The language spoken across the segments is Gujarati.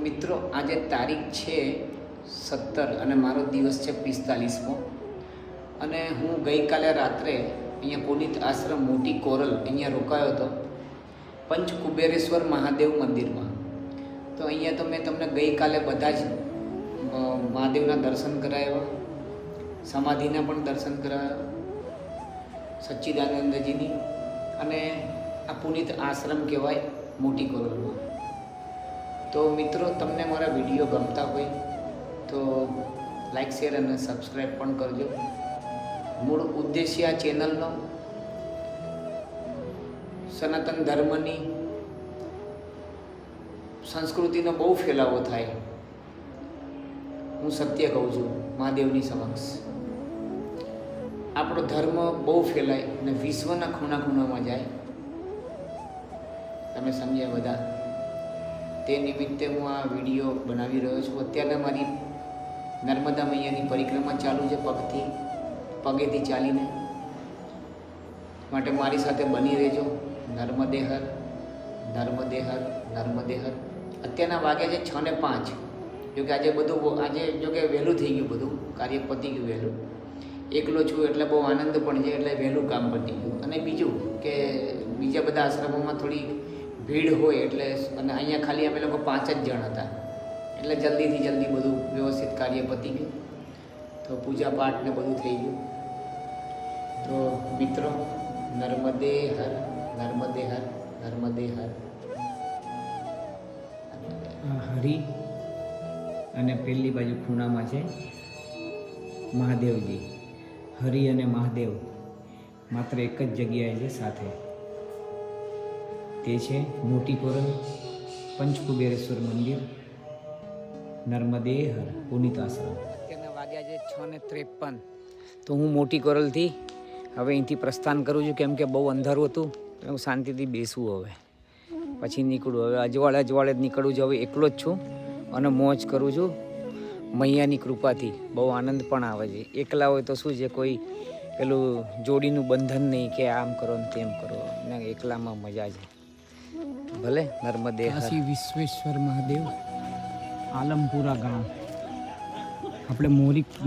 મિત્રો આજે તારીખ છે 17 અને મારો દિવસ છે 45મો અને હું ગઈકાલે રાત્રે અહીંયા પુનિત આશ્રમ મોટી કોરલ અહીંયા રોકાયો હતો પંચકુબેરેશ્વર મહાદેવ મંદિરમાં. તો અહીંયા તો મેં તમને ગઈકાલે બધા જ મહાદેવના દર્શન કરાવ્યા, સમાધિના પણ દર્શન કરાવ્યા, સચ્ચિદાનંદજીની, અને આ પુનિત આશ્રમ કહેવાય મોટી કોરલમાં. તો મિત્રો તમને મારા વિડીયો ગમતા હોય તો લાઈક, શેર અને સબસ્ક્રાઈબ પણ કરજો. મૂળ ઉદ્દેશ્ય આ ચેનલનો સનાતન ધર્મની સંસ્કૃતિનો બહુ ફેલાવો થાય. હું સત્ય કહું છું મહાદેવની સમક્ષ. આપણો ધર્મ બહુ ફેલાય અને વિશ્વના ખૂણા ખૂણામાં જાય. તમે સમજ્યા બધા. તે નિમિત્તે હું આ વિડીયો બનાવી રહ્યો છું. અત્યારે મારી નર્મદા મૈયાની પરિક્રમા ચાલુ છે, પગેથી ચાલીને. માટે મારી સાથે બની રહેજો. નર્મદે હર, નર્મદે હર, નર્મદે હર. અત્યારના વાગ્યા છે 6:05. જોકે આજે જોકે વહેલું થઈ ગયું, બધું કાર્ય પતી ગયું વહેલું. એકલો છું એટલે બહુ આનંદ પણ છે, એટલે વહેલું કામ પતી ગયું. અને બીજું કે બીજા બધા આશ્રમોમાં થોડી ભીડ હોય એટલે, અને અહીંયા ખાલી અમે લોકો 5 જ જણ હતા એટલે જલ્દી બધું વ્યવસ્થિત કાર્ય પતી ગયું. તો પૂજા પાઠ ને બધું થઈ ગયું. તો મિત્રો, નર્મદે હર, નર્મદે હર, નર્મદે હર. હરી અને પેલી બાજુ ખૂણામાં છે મહાદેવજી. હરિ અને મહાદેવ માત્ર એક જ જગ્યાએ છે સાથે. તે છે મોટી કોરલ પંચકુબેરેશ્વર મંદિર, નર્મદે હર, પુનિત આશ્રમ. અત્યારના વાગ્યા છે 6:53. તો હું મોટી કોરલથી હવે અહીંથી પ્રસ્થાન કરું છું, કેમ કે બહુ અંધારું હતું. હું શાંતિથી બેસવું, હવે પછી નીકળું. હવે અજવાળે જ નીકળું છું. હવે એકલો જ છું અને મોજ કરું છું મૈયાની કૃપાથી. બહુ આનંદ પણ આવે છે. એકલા હોય તો શું છે, કોઈ પેલું જોડીનું બંધન નહીં કે આમ કરો ને તેમ કરો, ને એકલામાં મજા છે. ભલે નર્મદે કાશી વિશ્વેશ્વર મહાદેવ, આલમપુરા ગામ. આપણે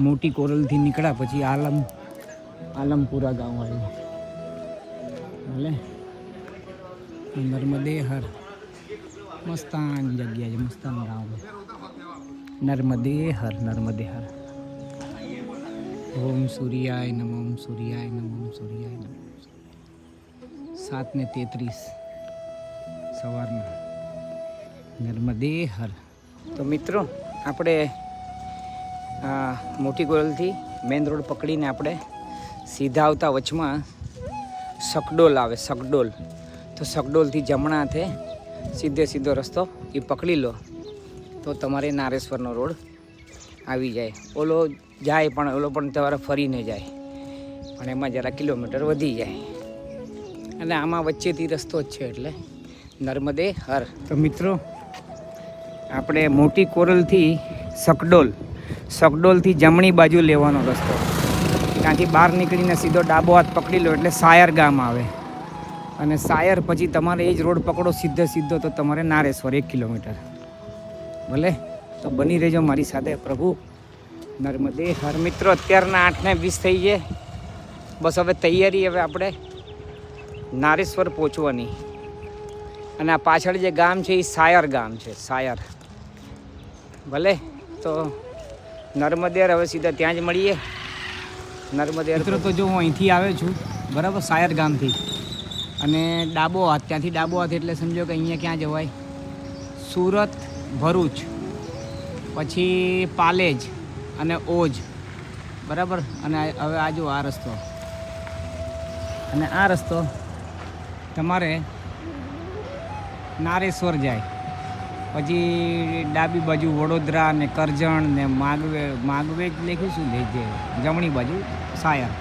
મોટી કોરલથી નીકળ્યા પછી આલમપુરા ગામ આવ્યું. ભલે નર્મદે હર. મસ્તાન જગ્યા છે, મસ્તાન ગામ. નર્મદે હર, નર્મદે હર. ઓમ સૂર્યાય નમઃ, ઓમ સૂર્યાય નમઃ, ઓમ સૂર્યાય નમઃ. 7:33 સવારના. નર્મદે હર. તો મિત્રો, આપણે મોટી કોરલથી મેઇન રોડ પકડીને આપણે સીધા આવતા વચમાં શકડોલ આવે, શકડોલ. તો શકડોલથી જમણા હાથે સીધો રસ્તો એ પકડી લો તો તમારે નારેશ્વરનો રોડ આવી જાય. ઓલો પણ તમારે ફરીને જાય, પણ એમાં જરા કિલોમીટર વધી જાય. અને આમાં વચ્ચેથી રસ્તો જ છે, એટલે નર્મદે હર. તો મિત્રો, આપણે મોટી કોરલથી શકડોલથી જમણી બાજુ લેવાનો રસ્તો. ત્યાંથી બહાર નીકળીને સીધો ડાબો હાથ પકડી લો એટલે સાયર ગામ આવે. અને સાયર પછી તમારે એ જ રોડ પકડો સીધો તો તમારે નારેશ્વર 1 કિલોમીટર. ભલે, તો બની રહેજો મારી સાથે. પ્રભુ નર્મદે હર. મિત્રો, અત્યારના 8:20 થઈ જાય. બસ હવે તૈયારી, હવે આપણે નારેશ્વર પહોંચવાની. અને આ પાછળ જે ગામ છે એ સાયર ગામ છે, સાયર. ભલે, તો નર્મદે હર. હવે સીધા ત્યાં જ મળીએ. નર્મદે હર. તો જો હું અહીંથી આવ્યો છું, બરાબર, સાયર ગામથી. અને ડાબો હાથ, ત્યાંથી ડાબો હાથ એટલે સમજો કે અહીંયા ક્યાં જવાય? સુરત, ભરૂચ, પછી પાલેજ અને ઓજ, બરાબર. અને હવે આ જો આ રસ્તો, અને આ રસ્તો તમારે નારેશ્વર જાય. પછી ડાબી બાજુ વડોદરા ને કરજણ ને માગવે જ લખ્યું શું લેજે, જમણી બાજુ સાયર.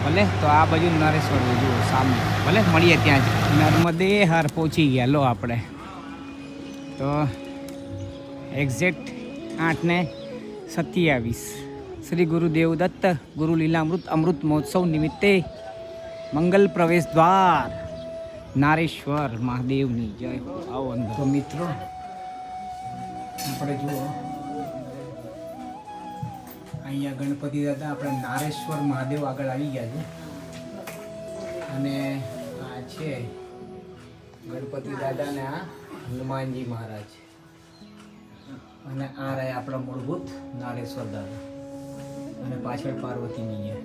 ભલે, તો આ બાજુ નારેશ્વર જુઓ સામે. ભલે, મળીએ ત્યાં જ. નર્મદે હર પહોંચી ગયા લો આપણે. તો એક્ઝેક્ટ 8:27 શ્રી ગુરુદેવ દત્ત ગુરુ લીલામૃત અમૃત મહોત્સવ નિમિત્તે મંગલ પ્રવેશ દ્વાર નારેશ્વર મહાદેવની જય હો. આવો અંદર. તો મિત્રો આપણે જુઓ અહીંયા ગણપતિ દાદા આપણે નારેશ્વર મહાદેવ આગળ આવી ગયા છે અને આ છે ગણપતિ દાદા ને આ હનુમાનજી મહારાજ અને આ રહ્યા આપણા મૂળભૂત નારેશ્વર દાદા અને પાછળ પાર્વતી મૈયા.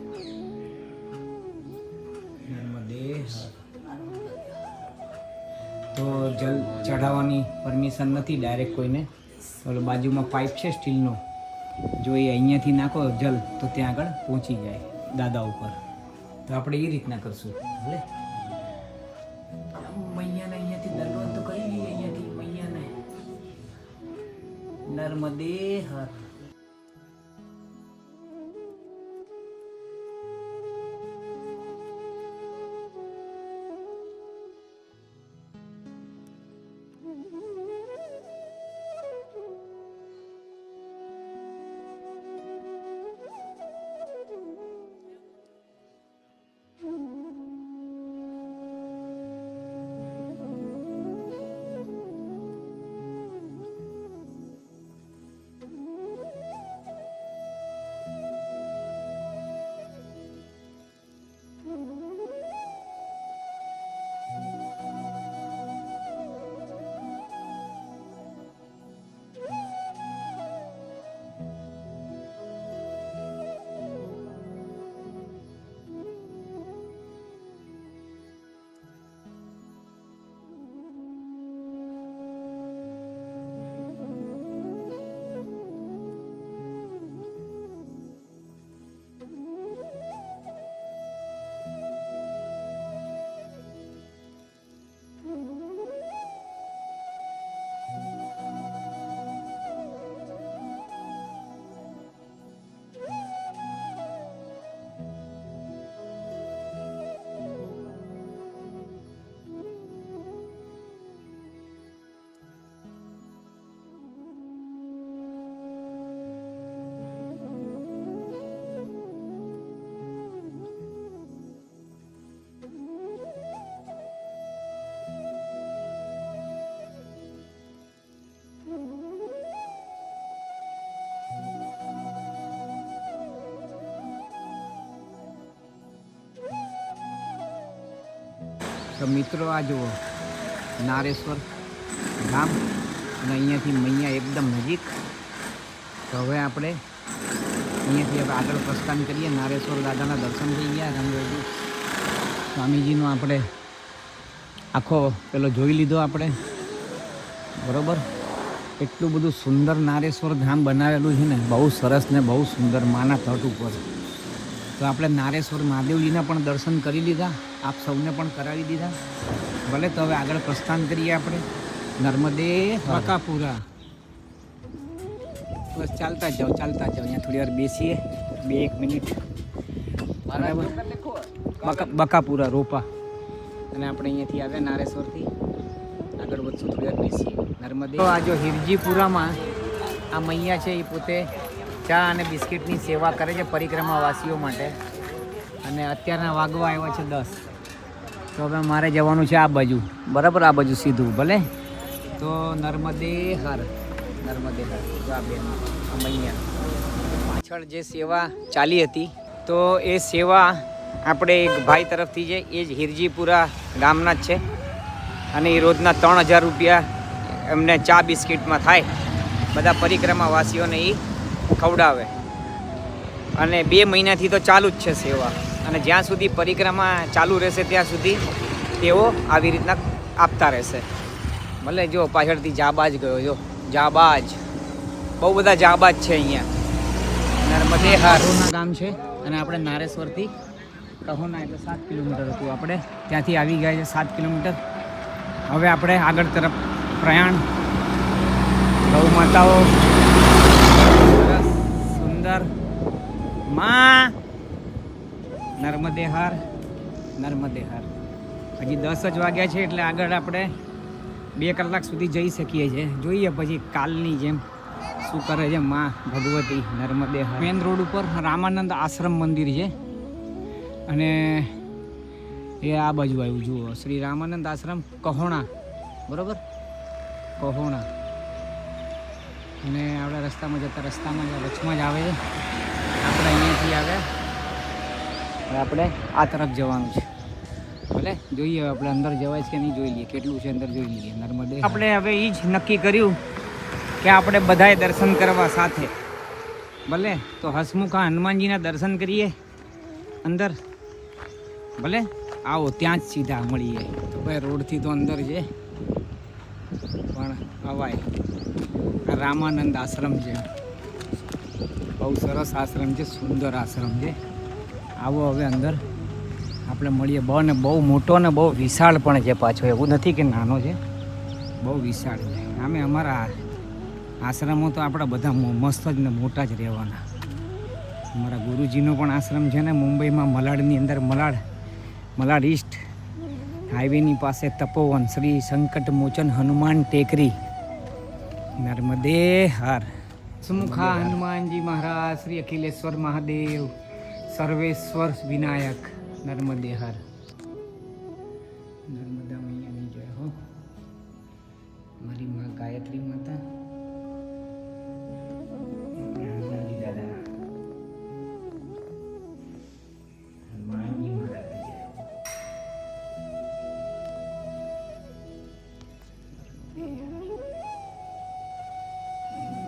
નર્મદે તો જલ ચઢાવવાની પરમિશન નથી ડાયરેક્ટ કોઈને. ઓલો બાજુમાં પાઇપ છે સ્ટીલનો, જો એ અહીંયાથી નાખો જલ તો ત્યાં આગળ પહોંચી જાય દાદા ઉપર. તો આપણે એ રીતના કરશું. ભલે મૈયાને અહીંયાથી દરબાર તો કરી લઈએ, અહીંયાથી મૈયાને નર્મદે હર. તો મિત્રો આ જુઓ નારેશ્વર ગામ અને અહીંયાથી મૈયા એકદમ નજીક. તો હવે આપણે અહીંયાથી હવે આગળ પ્રસ્થાન કરીએ. નારેશ્વર દાદાના દર્શન થઈ ગયા. રંગરેજી સ્વામીજીનો આપણે આખો પેલો જોઈ લીધો આપણે, બરાબર. એટલું બધું સુંદર નારેશ્વર ધામ બનાવેલું છે ને, બહુ સરસ ને બહુ સુંદર માના તટ ઉપર. તો આપણે નારેશ્વર મહાદેવજીના પણ દર્શન કરી લીધા, આપ સૌને પણ કરાવી દીધા. ભલે તો હવે આગળ પ્રસ્થાન કરીએ આપણે નર્મદે બકાપુરા. બસ ચાલતા જાઓ ચાલતા જાઓ. અહીંયા થોડી વાર બેસીએ, 2-1 મિનિટ. બરાબર. બકાપુરા રોપા. અને આપણે અહીંયાથી આવે નારેશ્વરથી આગળ વધશું, થોડી વાર બેસીએ નર્મદે. તો આ જો હિરજીપુરામાં આ મૈયા છે એ પોતે ચા અને બિસ્કિટની સેવા કરે છે પરિક્રમાવાસીઓ માટે. અને અત્યારના વાગવા આવ્યા છે 10. તો હવે મારે જવાનું છે આ બાજુ, બરાબર, આ બાજુ સીધું. ભલે તો નર્મદે હર, નર્મદે હર. જો આ બેન આ મૈયા પાછળ જે સેવા ચાલી હતી, તો એ સેવા આપણે એક ભાઈ તરફથી છે, એ જ હિરજીપુરા ગામના જ છે. અને એ રોજના 3000 રૂપિયા એમને ચા બિસ્કિટમાં થાય. બધા પરિક્રમાવાસીઓને એ ખવડાવે. અને 2 મહિનાથી તો ચાલુ જ છે સેવા. અને જ્યાં સુધી પરિક્રમા ચાલુ રહેશે ત્યાં સુધી તેઓ આવી રીતના આપતા રહેશે. ભલે જો પાછળથી જાબાજ ગયો, જો જાબાજ, બહુ બધા જાબાજ છે અહીંયા. નર્મદે હારોના ગામ છે અને આપણે નારેશ્વરથી કહોના એટલે 7 કિલોમીટર હતું. આપણે ત્યાંથી આવી ગયા છે 7 કિલોમીટર. હવે આપણે આગળ તરફ પ્રયાણ. ગૌ માતાઓ સરસ સુંદર માં. નર્મદે હાર, નર્મદે હાર. હજી 10 જ વાગ્યા છે એટલે આગળ આપણે 2 કલાક સુધી જઈ શકીએ છીએ. જોઈએ પછી કાલની જેમ શું કરે છે માં ભગવતી. નર્મદે હાર મેન રોડ ઉપર રામાનંદ આશ્રમ મંદિર છે. અને એ આ બાજુ આવ્યું જુઓ, શ્રી રામાનંદ આશ્રમ કહોણા, બરાબર, કહોણા. અને આપણે રસ્તામાં જતા રસ્તામાં જ વચમાં જ આવે છે. આપણે અહીંયાથી આવ્યા, હવે આપણે આ તરફ જવાનું છે. ભલે જોઈએ આપણે અંદર જવાય છે કે નહીં, જોઈ લઈએ કેટલું છે અંદર, જોઈ લઈએ. નર્મદે આપણે હવે એ જ નક્કી કર્યું કે આપણે બધાએ દર્શન કરવા સાથે. ભલે તો હસમુખા હનુમાનજીના દર્શન કરીએ અંદર. ભલે આવો, ત્યાં જ સીધા મળીએ. તો ભાઈ રોડથી તો અંદર છે પણ અવાય. આ રામાનંદ આશ્રમ છે, બહુ સરસ આશ્રમ છે, સુંદર આશ્રમ છે. આવો હવે અંદર આપણે મળીએ. બહુ મોટો ને બહુ વિશાળ પણ છે પાછો, એવું નથી કે નાનો છે, બહુ વિશાળ છે. આમે અમારા આશ્રમો તો આપણા બધા મસ્ત જ ને મોટા જ રહેવાના. અમારા ગુરુજીનો પણ આશ્રમ છે ને મુંબઈમાં, મલાડની અંદર, મલાડ ઈસ્ટ હાઈવેની પાસે તપોવન, શ્રી સંકટ મોચન હનુમાન ટેકરી, નર્મદે હર. સુમુખા હનુમાનજી મહારાજ, શ્રી અખિલેશ્વર મહાદેવ, સર્વેશ્વર વિનાયક, નર્મદે હર. નર્મદા મૈયાની જય હો. મારી માં ગાયત્રી માતા, હનુમાનજી દાદા, હનુમાનજી મહારાજની જય હો.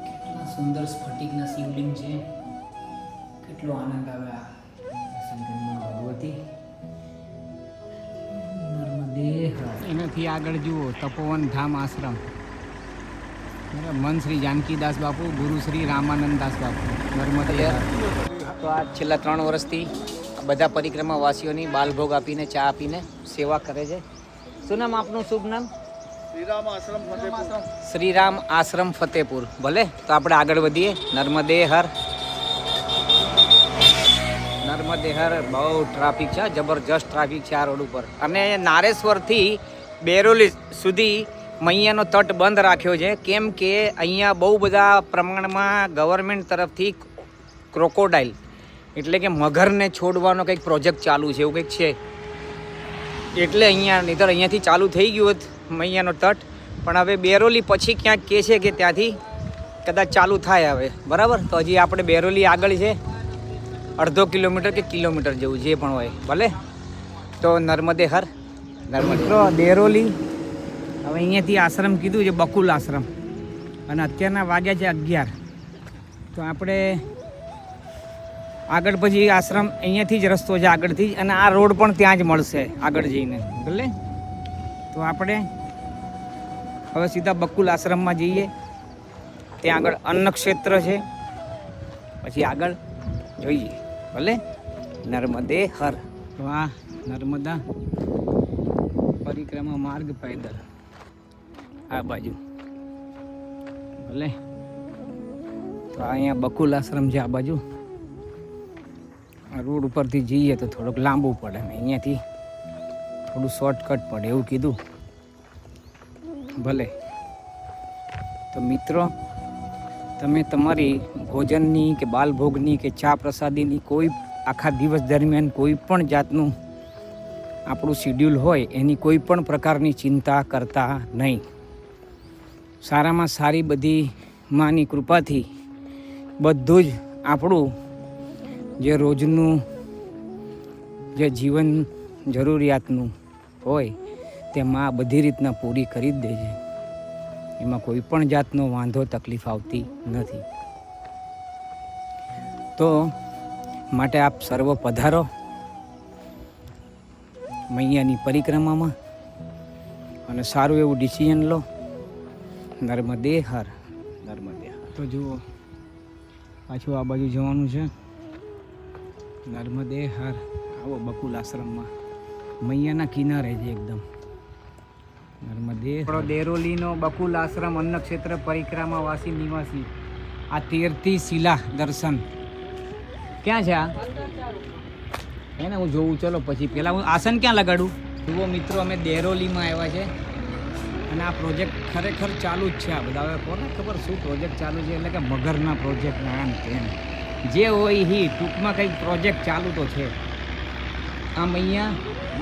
કેટલા સુંદર સ્ફટિકના શિવલિંગ છે, કેટલો આનંદ આવે આ શંકરમાં ભગવતી. નર્મદે હર. એનાથી આગળ જુઓ તપોવન ધામ આશ્રમ, મન શ્રી જાનકીદાસ બાપુ, ગુરુ શ્રી રામાનંદ દાસ બાપુ, નર્મદે હર. તો આ છેલ્લા 3 વર્ષથી બધા પરિક્રમાવાસીઓની બાલભોગ આપીને, ચા આપીને સેવા કરે છે. શું નામ આપનું, શુભ નામ? શ્રીરામ આશ્રમ ફતેપુર. ભલે તો આપણે આગળ વધીએ. નર્મદે હર. નર્મદે હર. બહુ ટ્રાફિક છે, જબરજસ્ત ટ્રાફિક છે આ રોડ ઉપર. અને નારેશ્વરથી બેરોલી સુધી મૈયાનો તટ બંધ રાખ્યો છે, કેમ કે અહીંયા બહુ બધા પ્રમાણમાં ગવર્મેન્ટ તરફથી ક્રોકોડાઇલ એટલે કે મગરને છોડવાનો કંઈક પ્રોજેક્ટ ચાલુ છે, એવું કંઈક છે. એટલે અહીંયા નહીંતર અહીંયાથી ચાલુ થઈ ગયું હોત મૈયાનો તટ, પણ હવે બેરોલી પછી ક્યાંક કહે છે કે ત્યાંથી કદાચ ચાલુ થાય હવે, બરાબર. તો હજી આપણે બેરોલી આગળ છે, અડધો કિલોમીટર કે કિલોમીટર જેવું જે પણ હોય. ભલે તો નર્મદે હર. મિત્રો દેરોલી, હવે અહીંયાથી આશ્રમ કીધું છે બકુલ આશ્રમ, અને અત્યારના વાગ્યા છે 11. તો આપણે આગળ પછી આશ્રમ અહીંયાથી જ રસ્તો છે આગળથી જ, અને આ રોડ પણ ત્યાં જ મળશે આગળ જઈને. ભલે તો આપણે હવે સીધા બકુલ આશ્રમમાં જઈએ. ત્યાં આગળ અન્ન ક્ષેત્ર છે, પછી આગળ જોઈએ. ભલે નર્મદે હર. તો આ નર્મદા પરિક્રમા માર્ગ પેદલ આ બાજુ. ભલે તો અહીંયા બકુલ આશ્રમ છે આ બાજુ. આ રોડ ઉપરથી જઈએ તો થોડુંક લાંબુ પડે, ને અહીંયાથી થોડું શોર્ટકટ પડે એવું કીધું. ભલે તો મિત્રો, તમે તમારી ભોજનની કે બાલભોગની કે ચા પ્રસાદીની કોઈ આખા દિવસ દરમિયાન કોઈ પણ જાતનું આપણું શિડ્યુલ હોય એની કોઈ પણ પ્રકારની ચિંતા કરતા નહીં. સારામાં સારી બધી માની કૃપાથી બધું જ આપણું જે રોજનું જે જીવન જરૂરિયાતનું હોય તે માં બધી રીતના પૂરી કરી જ દે છે. એમાં કોઈ પણ જાતનો વાંધો તકલીફ આવતી નથી. તો માટે આપ સર્વ પધારો મૈયાની પરિક્રમામાં અને સારું એવું ડિસિઝન લો. નર્મદે હર. નર્મદે હર. તો જુઓ પાછું આ બાજુ જવાનું છે. નર્મદે હર. આવો બકુલ આશ્રમમાં, મૈયાના કિનારે છે એકદમ. નર્મદે. દેરોલીનો બકુલ આશ્રમ, અન્ન ક્ષેત્ર, પરિક્રમાવાસી નિવાસી. આ 13થી શિલા દર્શન ક્યાં છે આ? હે ને હું જોઉં. ચલો પછી પહેલાં હું આસન ક્યાં લગાડું? જુઓ મિત્રો, અમે દેરોલીમાં આવ્યા છે અને આ પ્રોજેક્ટ ખરેખર ચાલુ જ છે. આ બધા હવે કોને ખબર શું પ્રોજેક્ટ ચાલુ છે, એટલે કે મગરના પ્રોજેક્ટ આમ તેમ જે હોય એ ટૂંકમાં કંઈક પ્રોજેક્ટ ચાલુ તો છે. આમ અહીંયા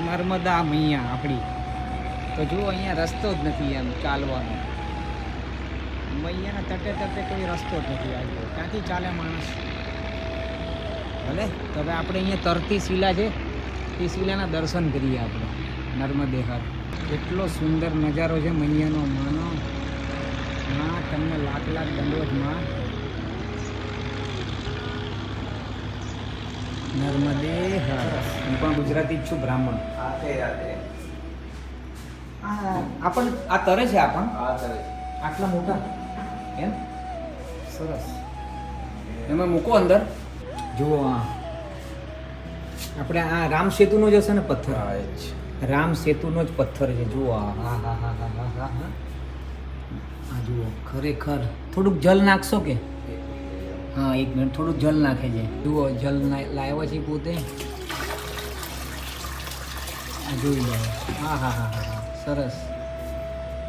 નર્મદા મૈયા આપણી. તો જુઓ અહીંયા રસ્તો જ નથી એમ ચાલવાનો. મૈયાના તટે તટે કોઈ રસ્તો જ નથી આવ્યો. ક્યાંથી ચાલે માણસ? ભલે તો હવે આપણે અહીંયા તરતી શિલા છે, એ શિલાના દર્શન કરીએ આપણે. નર્મદે હર એટલો સુંદર નજારો છે મૈયાનો. માનો માં તમને લાખ લાખ દંડવત માં. નર્મદે હર. હું પણ ગુજરાતી જ છું, બ્રાહ્મણ. આપણ આ તરે છે, આપણ આટલા મોટા એમ સરસ. એમાં મૂકો અંદર. જુઓ આપણે આ રામ સેતુનો જ હશે ને પથ્થર? રામ સેતુનો જ પથ્થર છે. જુઓ હા હા હા હા હા હા હા. આ જુઓ ખરેખર. થોડુંક જલ નાખશો કે? હા, 1 મિનિટ. થોડુંક જલ નાખે છે. જુઓ જલ લાવ્યા છે પોતે. આ જોઈ લો. હા હા હા હા હા સરસ.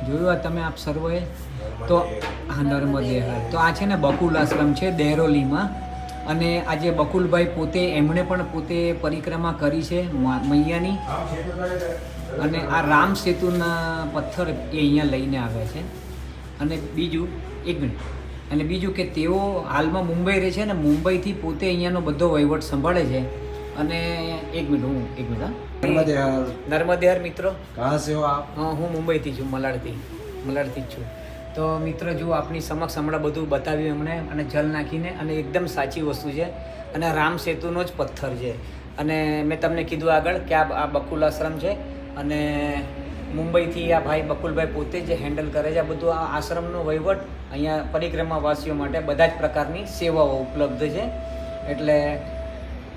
જોયું તમે આપ સર્વોએ? તો હા, નર્મદે હર. તો આ છે ને બકુલ આશ્રમ છે દેહરોલીમાં. અને આજે બકુલભાઈ પોતે, એમણે પણ પોતે પરિક્રમા કરી છે મૈયાની. અને આ રામ સેતુના પથ્થર એ અહીંયા લઈને આવ્યા છે. અને બીજું 1 મિનિટ. અને બીજું કે તેઓ હાલમાં મુંબઈ રહે છે ને મુંબઈથી પોતે અહીંયાનો બધો વહીવટ સંભાળે છે. અને 1 મિનિટ હું 1 મિનિટ. હા, નર્મદે હર મિત્રો. કહાં સે હો આપ? હા, હું મુંબઈથી છું, મલાડથી જ છું. તો મિત્ર જો આપણી સમક્ષ હમણાં બધું બતાવ્યું એમણે, અને જલ નાખીને, અને એકદમ સાચી વસ્તુ છે. અને રામ સેતુનો જ પથ્થર છે. અને મેં તમને કીધું આગળ કે આ બકુલ આશ્રમ છે. અને મુંબઈથી આ ભાઈ બકુલભાઈ પોતે જ હેન્ડલ કરે છે આ બધું. આ આશ્રમનો વહીવટ અહીંયા પરિક્રમાવાસીઓ માટે બધા જ પ્રકારની સેવાઓ ઉપલબ્ધ છે. એટલે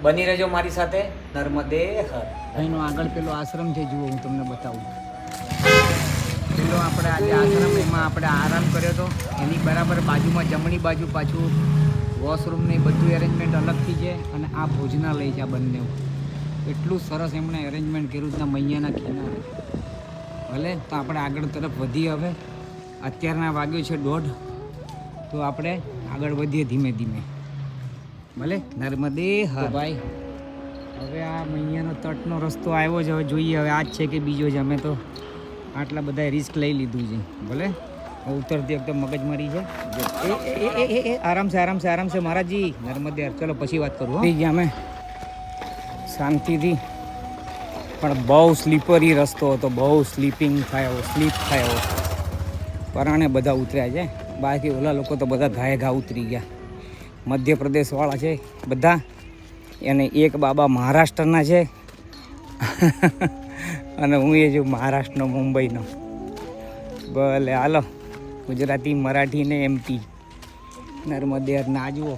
બની રહેજો મારી સાથે. નર્મદે હર. અહીંનો આગળ પેલો આશ્રમ છે, જુઓ હું તમને બતાવું. પેલો આપણે આજે આશ્રમ, એમાં આપણે આરામ કર્યો હતો. એની બરાબર બાજુમાં જમણી બાજુ પાછું વોશરૂમ ને બધું એરેન્જમેન્ટ અલગથી છે. અને આ ભોજનાલય છે. આ બંને એટલું સરસ એમણે એરેન્જમેન્ટ કર્યું છે મૈયાના કિનારે. ભલે તો આપણે આગળ તરફ વધીએ. હવે અત્યારના વાગ્યો છે 1:30. તો આપણે આગળ વધીએ ધીમે ધીમે. ભલે નર્મદે હર ભાઈ. હવે આ મૈયાનો તટનો રસ્તો આવ્યો છે. હવે જોઈએ હવે આ જ છે કે બીજો છે. અમે તો આટલા બધા રિસ્ક લઈ લીધું છે. ભલે ઉતરતી એકદમ મગજમારી છે. આરામ છે આરામ છે આરામ છે મહારાજજી. નર્મદે હર. ચલો પછી વાત કરું. થઈ ગયા અમે શાંતિથી. પણ બહુ સ્લીપરી રસ્તો હતો, બહુ સ્લીપ થાય. પરાણે બધા ઉતર્યા છે. બાકી ઓલા લોકો તો બધા ઘાએ ઘા ઉતરી ગયા. મધ્યપ્રદેશવાળા છે બધા. અને એક બાબા મહારાષ્ટ્રના છે. અને હું એ છું મહારાષ્ટ્રનો, મુંબઈનો. ભલે હાલો. ગુજરાતી, મરાઠી ને MP. નર્મદે હર. ના જુઓ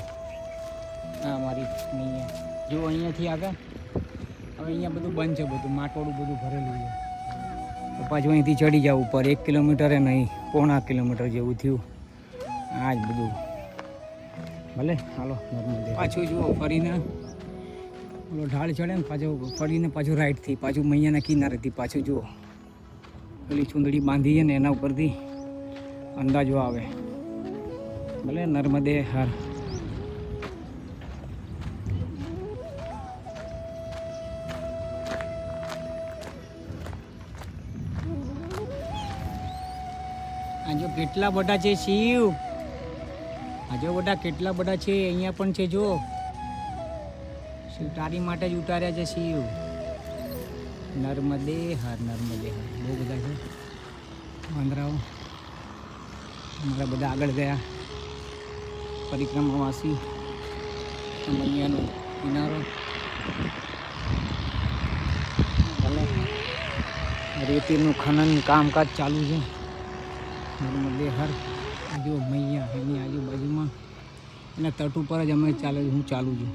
હા મારી અહીંયા જુઓ. અહીંયાથી આગળ હવે અહીંયા બધું બંધ છે. બધું માટોડું બધું ભરેલું છે. તો પાછું અહીંથી ચડી જવું ઉપર. 1 કિલોમીટરે નહીં, 1.25 કિલોમીટર જેવું થયું. આ જ બધું. ભલે હાલો નર્મદે. પાછું જુઓ ફરીને ઓલો ઢાળ ચડે ને પાછું ફરીને પાછું રાઈટથી પાછું મૈયાના કિનારેથી પાછું જુઓ. પેલી ચૂંદડી બાંધી છે ને એના ઉપરથી અંદાજો આવે. ભલે નર્મદે હર. આ જો કેટલા બધા છે શિવ. આજો બધા કેટલા બધા છે. અહીંયા પણ છે જો. શિવ તારી માટે જ ઉતાર્યા છે શિવ. નર્મદે હર. નર્મદે હર. બહુ બધા છે વાંદરાઓ. અમારા બધા આગળ ગયા પરિક્રમાવાસી. મૈયાનો કિનારો. ભલે રેતીનું ખનન કામકાજ ચાલુ છે. નર્મદે હર. જો મૈયા એની આજુબાજુમાં એના તટ ઉપર જ અમે હું ચાલું છું.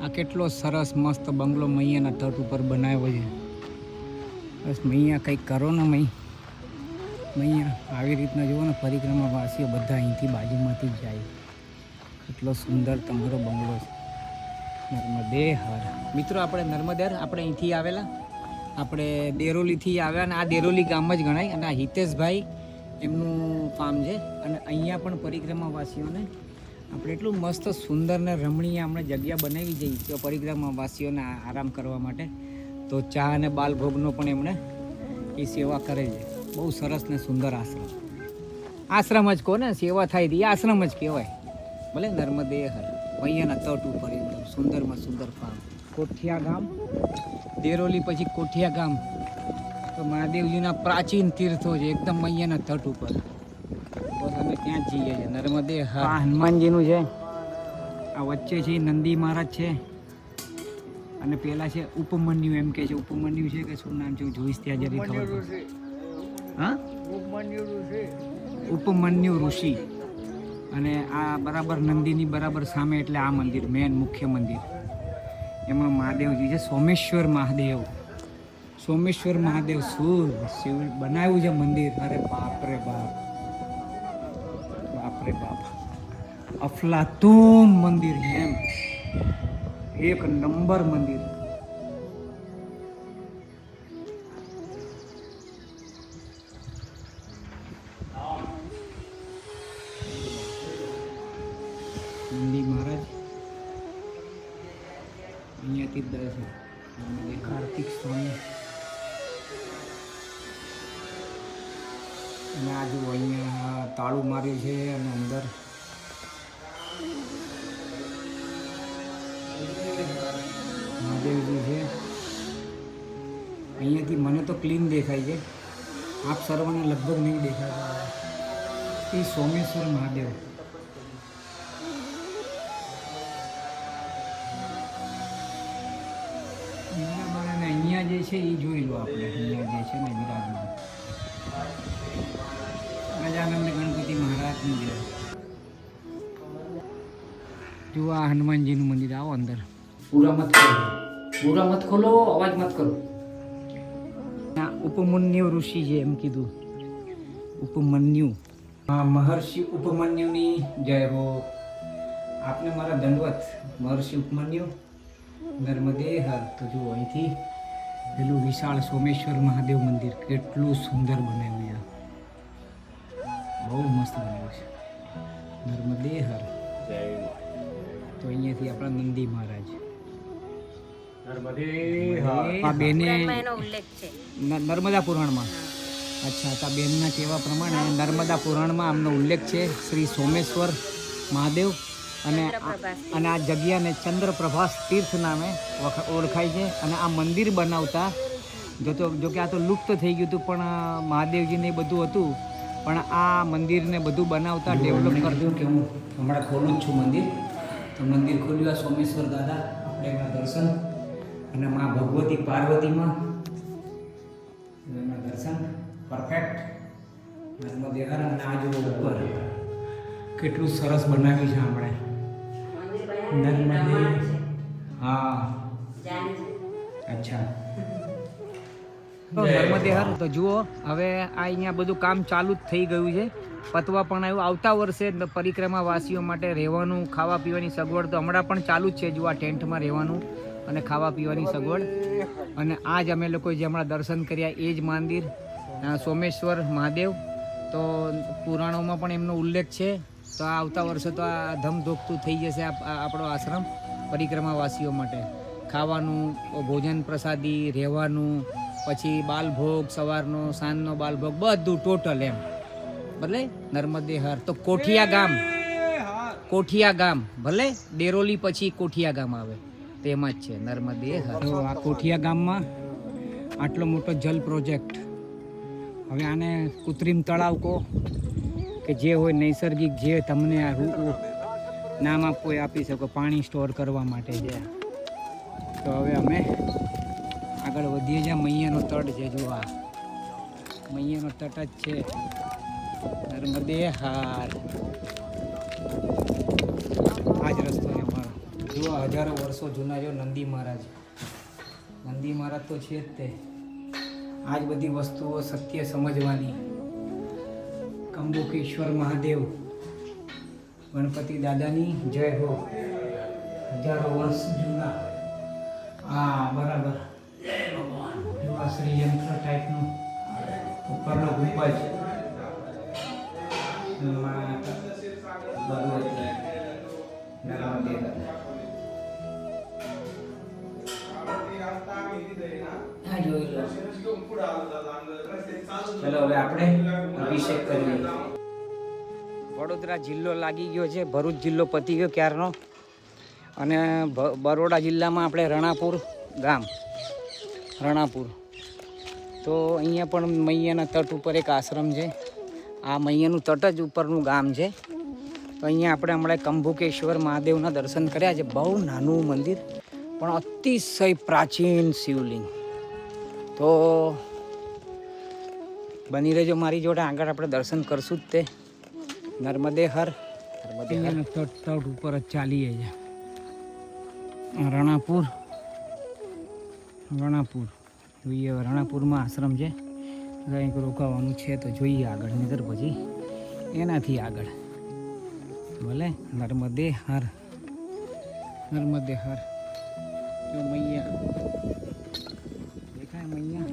આ કેટલો સરસ મસ્ત બંગલો મૈયાના તટ ઉપર બનાવ્યો છે. બસ મૈયા કંઈક કરો ને મૈયા આવી રીતના જુઓ ને. પરિક્રમાવાસીઓ બધા અહીંથી બાજુમાંથી જ જાય. કેટલો સુંદર તમારો બંગલો છે. નર્મદે હર. મિત્રો આપણે નર્મદે હર આપણે અહીંથી આવેલા. આપણે દેરોલીથી આવ્યા. અને આ દેરોલી ગામ જ ગણાય. અને આ હિતેશભાઈ એમનું ફાર્મ છે. અને અહીંયા પણ પરિક્રમાવાસીઓને આપણે એટલું મસ્ત સુંદર ને રમણીય આપણે જગ્યા બનાવી જઈએ તો પરિક્રમાવાસીઓને આરામ કરવા માટે. તો ચા અને બાલભોગનો પણ એમણે એ સેવા કરે છે. બહુ સરસ ને સુંદર આશ્રમ. આશ્રમ જ કહો ને, સેવા થાય એ આશ્રમ જ કહેવાય. ભલે નર્મદે હર અહીંયાના તટ ઉપર એકદમ સુંદરમાં સુંદર ફાર્મ. કોઠિયા ગામ, દેરોલી પછી કોઠિયા ગામ, તો મહાદેવજીના પ્રાચીન તીર્થો છે એકદમ અહીંયાના તટ ઉપર. બસ અમે ત્યાં જ જઈએ છીએ. નર્મદે હર. આ હનુમાનજીનું છે, આ વચ્ચે છે નંદી મહારાજ છે, અને પેલા છે ઉપમન્યુ, એમ કે છે ઉપમન્યુ છે કે શું નામ છે, હું જોઈશ ત્યાં જરી ખબર પડશે. હા, ઉપમન્યુ ઋષિ. અને આ બરાબર નંદીની બરાબર સામે એટલે આ મંદિર મેન મુખ્ય મંદિર, એમાં મહાદેવજી છે, સોમેશ્વર મહાદેવ. સોમેશ્વર મહાદેવ શિવ બનાવ્યું છે મંદિર. અરે બાપ રે બાપ, બાપ રે બાપ, અફલાતૂન મંદિર છે એમ, એક નંબર મંદિર. નંદી મહારાજ અહીંયાથી દર્શન. કાર્તિક સ્વામી અને આ જુઓ અહીંયા તાળું માર્યું છે અને અંદર મહાદેવજી છે. અહીંયાથી મને તો ક્લીન દેખાય છે, આપ સર્વને લગભગ નહીં દેખાતા. એ સોમેશ્વર મહાદેવ. બરાબર. અને અહીંયા જે છે એ જોઈ લો આપણે. અહીંયા જે છે ને વિરાજમાન ગજાનંદ ગણપતિ મહારાજનું છે. જો આ હનુમાનજીનું મંદિર. આવો અંદર. પૂરા મત ખોલો, પૂરા મત ખોલો, અવાજ મત કરો. ઉપમન્યુ ઋષિ છે એમ કીધું. ઉપમન્યુ, મહર્ષિ ઉપમન્યુની જય હો. આપને મારા દંડવત. મહર્ષિ ઉપમન્યુ, નર્મદે હર. તો જુઓ અહીંથી પેલું વિશાળ સોમેશ્વર મહાદેવ મંદિર કેટલું સુંદર બનાવ્યું છે, બહુ મસ્ત બનાવ્યું છે. નર્મદે હર. તો અહીંયાથી આપણા નંદી મહારાજ. આ બેને નર્મદા પુરાણમાં, અચ્છા, તો બેનના કહેવા પ્રમાણે નર્મદા પુરાણમાં આમનો ઉલ્લેખ છે, શ્રી સોમેશ્વર મહાદેવ. અને આ જગ્યાને ચંદ્રપ્રભાસ તીર્થ નામે ઓળખાય છે. અને આ મંદિર બનાવતા જો કે આ તો લુપ્ત થઈ ગયું હતું, પણ મહાદેવજીને બધું હતું, પણ આ મંદિરને બધું બનાવતા ડેવલપ કરતું કે હું હમણાં ખોલું જ છું મંદિર. તો મંદિર ખોલ્યું આ સોમેશ્વર દાદા, આપણે એમના દર્શન, અને મા ભગવતી પાર્વતીમાં એમના દર્શન પરફેક્ટ. નર્મદે હર. અને આ જુઓ ઉપર કેટલું સરસ બનાવ્યું છે આપણે. નર્મદે, હા, અચ્છા. નર્મદે હર. તો જુઓ હવે આ અહીંયા બધું કામ ચાલુ જ થઈ ગયું છે, પતવા પણ આવ્યું. આવતા વર્ષે પરિક્રમા વાસીઓ માટે રહેવાનું, ખાવા પીવાની સગવડ તો હમણાં પણ ચાલુ જ છે. જો આ ટેન્ટમાં રહેવાનું અને ખાવા પીવાની સગવડ. અને આ જ અમે લોકો જે હમણાં દર્શન કર્યા એ જ મંદિર સોમેશ્વર મહાદેવ. તો પુરાણોમાં પણ એમનો ઉલ્લેખ છે. તો આ આવતા વર્ષે તો આ ધમધોકતું થઈ જશે આપણો આશ્રમ પરિક્રમાવાસીઓ માટે. ખાવાનું, ભોજન પ્રસાદી, રહેવાનું, પછી બાલભોગ, સવારનો સાંજનો બાલભોગ, બધું ટોટલ એમ. ભલે નર્મદે હર. તો કોઠિયા ગામ, કોઠિયા ગામ, ભલે દેરોલી પછી કોઠિયા ગામ આવે તેમાં જ છે નર્મદે હર. તો આ કોઠિયા ગામમાં આટલો મોટો જલ પ્રોજેક્ટ. હવે આને કૃત્રિમ તળાવ કહો કે જે હોય નૈસર્ગિક, જે તમને આ નામ આપવું એ આપી શકો, પાણી સ્ટોર કરવા માટે છે. તો હવે અમે આગળ વધીએ છીએ. મૈયાનો તટ છે, જો આ મૈયાનો તટ જ છે. નર્મદે હાર. આ જ રસ્તો છે અમારો. જુઓ હજારો વર્ષો જૂના જો નંદી મહારાજ. નંદી મહારાજ તો છે જ તે. આ જ બધી વસ્તુઓ સત્ય સમજવાની. કંબુકેશ્વર મહાદેવ, ગણપતિ દાદાની જય હો. હજારો વર્ષ જૂના. હા, બરાબર. આ શ્રીયંત્ર ટાઈપનું ઉપરનો ગુંબજ. ભગવતી જોઈ લો. ચલો હવે આપણે અભિષેક કરીએ. વડોદરા જિલ્લો લાગી ગયો છે, ભરૂચ જિલ્લો પતી ગયો ક્યારનો. અને બરોડા જિલ્લામાં આપણે રણાપુર ગામ, રણાપુર. તો અહીંયા પણ મૈયાના તટ ઉપર એક આશ્રમ છે. આ મૈયાનું તટ જ ઉપરનું ગામ છે. તો અહીંયા આપણે હમણાં કંભુકેશ્વર મહાદેવના દર્શન કર્યા છે. બહુ નાનું મંદિર પણ અતિશય પ્રાચીન શિવલિંગ. તો બની રહેજો મારી જોડે, આગળ આપણે દર્શન કરશું જ તે. નર્મદે હર, નર્મદે હર. તટ ઉપર જ ચાલીએ છે. રણાપુર, રણાપુર જોઈએ. રણાપુરમાં આશ્રમ છે, કંઈક રોકાવાનું છે તો જોઈએ આગળ, નહીતર પછી એનાથી આગળ. ભલે નર્મદે હર, નર્મદે હર. જો મૈયા દેખાય, મૈયા,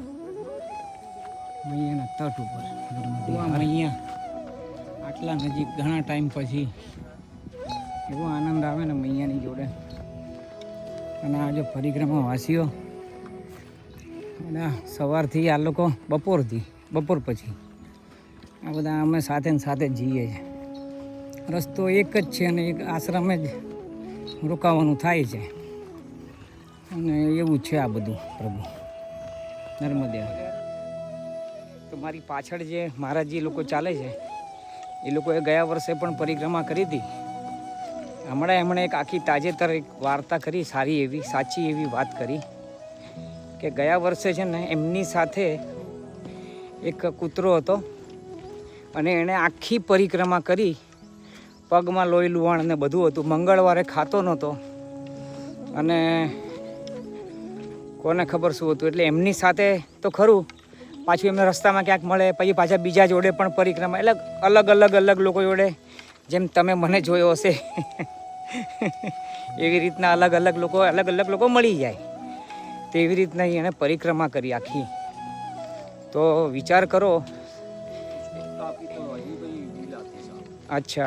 મૈયાના તટ ઉપર નર્મદે. મૈયા આટલા નજીક ઘણા ટાઈમ પછી એવો આનંદ આવે ને મૈયાની જોડે. અને આ જો પરિક્રમા વાસીઓ, અને સવારથી આ લોકો બપોર પછી આ બધા અમે સાથે ને સાથે જ જઈએ છીએ. રસ્તો એક જ છે અને એક આશ્રમે જ રોકાવાનું થાય છે. અને એવું છે આ બધું. પ્રભુ નર્મદે. તો મારી પાછળ જે મહારાજજી લોકો ચાલે છે, એ લોકોએ ગયા વર્ષે પણ પરિક્રમા કરી હતી. હમણાં એમણે એક આખી તાજેતર એક વાર્તા કરી, સારી એવી, સાચી એવી વાત કરી કે ગયા વર્ષે છે ને એમની સાથે એક કૂતરો હતો અને એણે આખી પરિક્રમા કરી. પગમાં લોહી લુહાણ ને બધું હતું. મંગળવારે ખાતો નહોતો અને કોને ખબર શું હતું. એટલે એમની સાથે તો ખરું, પાછું એમને રસ્તામાં ક્યાંક મળે, પછી પાછા બીજા જોડે પણ પરિક્રમા, એટલે અલગ લોકો જોડે, જેમ તમે મને જોયો હશે એવી રીતના અલગ અલગ લોકો મળી જાય. તો એવી રીતના એણે પરિક્રમા કરી આખી. તો વિચાર કરો. अच्छा,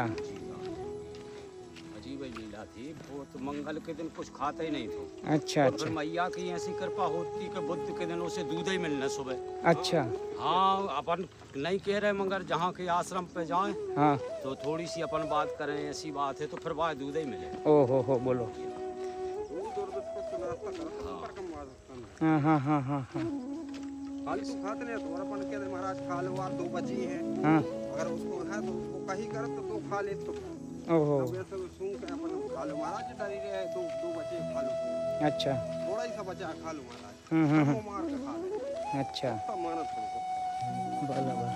अजीब लीला थी वो तो। मंगल के दिन कुछ खाता ही नहीं था। अच्छा और फिर मैया की ऐसी कृपा होती कि बुध के दिन उसे दूध ही मिलना सुबह। अच्छा, हाँ, अपन नहीं कह रहे मगर जहाँ के आश्रम पे जाएं हाँ, तो थोड़ी सी अपन बात करें, ऐसी बात है तो फिर वहाँ दूध ही मिले। ओ हो बोलो। हाँ हाँ हाँ हाँ हाँ, खाली तो खाते नहीं तो अपन कहते महाराज खा लो, 2 बची हैं। हाँ, अगर उसको है तो उसको कहीं कर तो खा ले तो। ओहो, अब ऐसे सुन के अपन खा लो महाराज, डरी रहे 2 बचे खा लो। अच्छा, थोड़ा ही सा बचा खा लो महाराज, वो मार के खा ले। अच्छा, सब मानत तुमको। बराबर.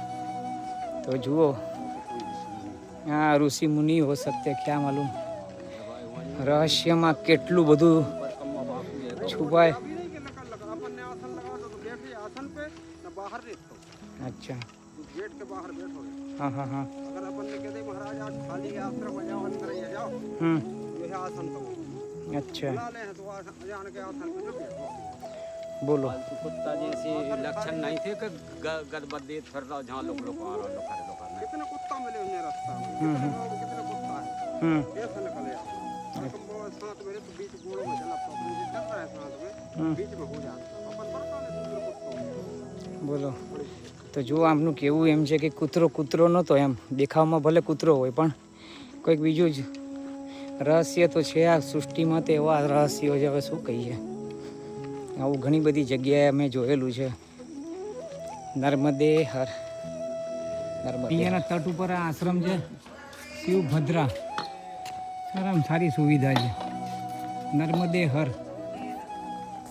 तो जुओ, हाँ ऋषि मुनि हो सकते, क्या मालूम रहस्यમાં કેટલું બધું છુપાય. अभी नहीं कि लगा अपन ने आसन लगा दो तो बैठे आसन पे ना बाहर रहते हो। अच्छा, गेट के बाहर बैठोगे। हाँ हाँ हाँ, अगर अपन ने कहते महाराज आज खाली आश्रम में जाओ, अंदर ही जाओ, यह आसन करो। अच्छा, बुला ले तो जान के आसन पे न बैठो। बोलो. फालतू कुत्ता जैसे लक्षण नहीं थे कि गदबद्दे फिर रहा जहाँ लोग आ रहा लोग कितने कुत्ता मिले उन्हें रास्ता में, कितने कुत्ता है कैसे निकले आप। साथ में तो बीच गोड़ों में चला चल रहा है, साथ में बीच में हो जाता अपन बरका ने दूसरे कुत्तों। બોલો. તો જો આમનું કેવું એમ છે કે કૂતરો નહોતો, એમ દેખાવમાં ભલે કૂતરો હોય પણ કોઈક બીજું જ રહસ્ય તો છે આ સૃષ્ટિમાં. તો એવા રહસ્યો છે, હવે શું કહીએ. આવું ઘણી બધી જગ્યાએ અમે જોયેલું છે. નર્મદે હર, નર્મદે. અહીંયાના તટ ઉપર આ આશ્રમ છે, શિવભદ્રા. સારી સુવિધા છે. નર્મદે હર,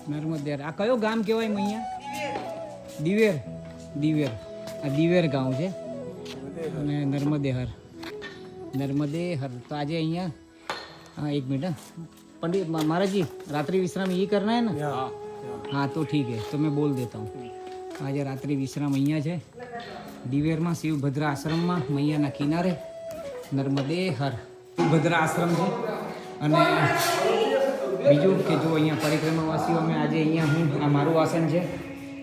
નર્મદે હર. આ કયો ગામ કહેવાય અહીંયા? દિવેર. આ દિવેર ગામ છે. અને નર્મદે હર, નર્મદે હર. તો આજે અહીંયા, हाँ 1 मिनट, पंडित महाराज जी रात्रि विश्राम ये करना है ना? हाँ तो ठीक है, तो मैं बोल देता हूँ. आज रात्रि विश्राम અહીંયા છે દિવેરમાં, શિવભદ્રા આશ્રમમાં, મૈયાના કિનારે. નર્મદે હર શિવભદ્રા આશ્રમ છે. અને બીજું કે જો અહીંયા પરિક્રમાવાસીઓ અમે આજે અહીંયા આ મારું આસન છે,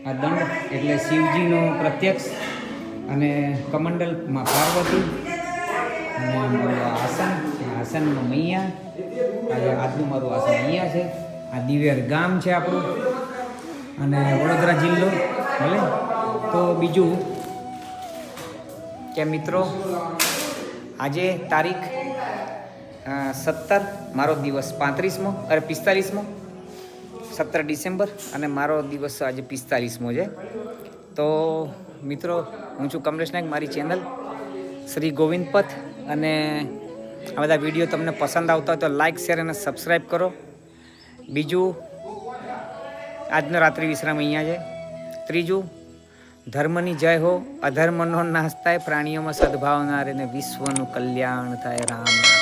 આ દંડ એટલે શિવજીનો પ્રત્યક્ષ, અને કમંડલમાં પાર્વતી, અને મારું આસનમાં મૈયા. આજે આજનું મારું આસન અહીંયા છે. આ દિવેર ગામ છે આપણું. અને વડોદરા જિલ્લો ભલે. તો બીજું કે મિત્રો આજે તારીખ 17 મારો દિવસ 45મો 17 ડિસેમ્બર અને મારો દિવસ આજે 45મો છે. તો મિત્રો હું છું કમલેશ નાયક, મારી ચેનલ શ્રી ગોવિંદ પથ. અને આ બધા વિડીયો તમને પસંદ આવતા હોય તો લાઇક, શેર અને સબસ્ક્રાઈબ કરો. બીજું આજનો રાત્રિ વિશ્રામ અહીંયા છે. ત્રીજું, ધર્મની જય હો, અધર્મનો નાશ થાય, પ્રાણીઓમાં સદભાવના રહે ને વિશ્વનું કલ્યાણ થાય. રામ રામ.